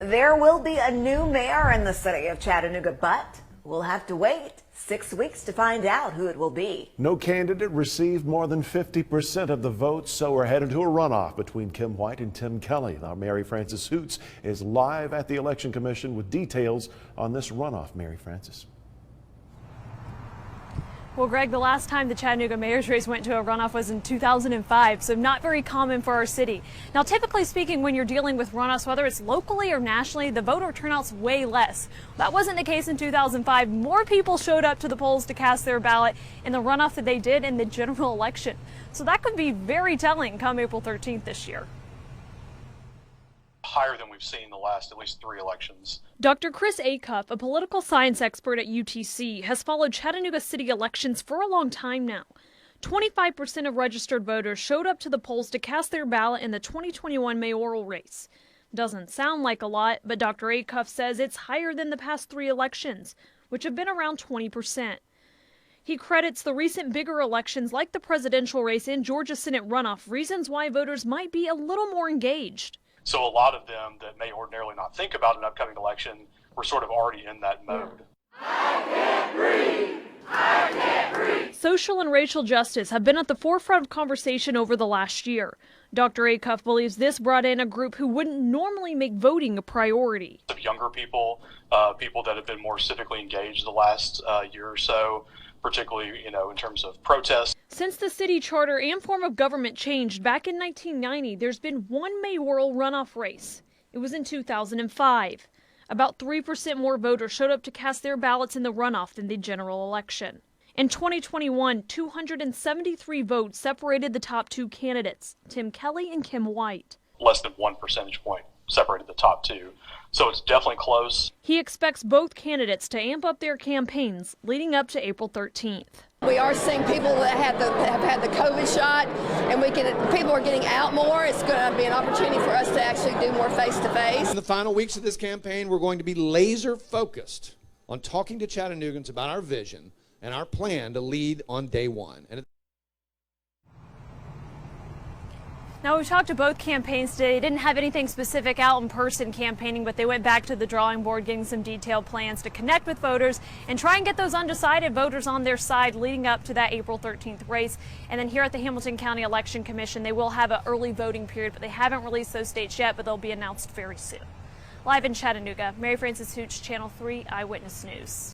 There will be a new mayor in the city of Chattanooga, but we'll have to wait 6 weeks to find out who it will be. No candidate received more than 50% of the votes, so we're headed to a runoff between Kim White and Tim Kelly. Now, Mary Frances Hoots is live at the Election Commission with details on this runoff. Mary Frances. Well, Greg, the last time the Chattanooga mayor's race went to a runoff was in 2005, so not very common for our city. Now, typically speaking, when you're dealing with runoffs, whether it's locally or nationally, the voter turnout's way less. That wasn't the case in 2005. More people showed up to the polls to cast their ballot in the runoff than they did in the general election. So that could be very telling come April 13th this year. Higher than we've seen the last at least 3 elections. Dr. Chris Acuff, a political science expert at UTC, has followed Chattanooga city elections for a long time now. 25% of registered voters showed up to the polls to cast their ballot in the 2021 mayoral race. Doesn't sound like a lot, but Dr. Acuff says it's higher than the past 3 elections, which have been around 20%. He credits the recent bigger elections like the presidential race and Georgia Senate runoff reasons why voters might be a little more engaged. So a lot of them that may ordinarily not think about an upcoming election, we're sort of already in that mode. I can't breathe. I can't breathe. Social and racial justice have been at the forefront of conversation over the last year. Dr. Acuff believes this brought in a group who wouldn't normally make voting a priority. Younger people, people that have been more civically engaged the last year or so, particularly, in terms of protests. Since the city charter and form of government changed back in 1990, there's been one mayoral runoff race. It was in 2005. About 3% more voters showed up to cast their ballots in the runoff than the general election. In 2021, 273 votes separated the top 2 candidates, Tim Kelly and Kim White. Less than 1 percentage point separated the top 2. So it's definitely close. He expects both candidates to amp up their campaigns leading up to April 13th. We are seeing people that have had the COVID shot, and people are getting out more. It's going to be an opportunity for us to actually do more face-to-face. In the final weeks of this campaign, we're going to be laser focused on talking to Chattanoogans about our vision and our plan to lead on day one. Now, we've talked to both campaigns today. They didn't have anything specific out in person campaigning, but they went back to the drawing board getting some detailed plans to connect with voters and try and get those undecided voters on their side leading up to that April 13th race. And then here at the Hamilton County Election Commission, they will have an early voting period, but they haven't released those dates yet, but they'll be announced very soon. Live in Chattanooga, Mary Frances Hoots, Channel 3 Eyewitness News.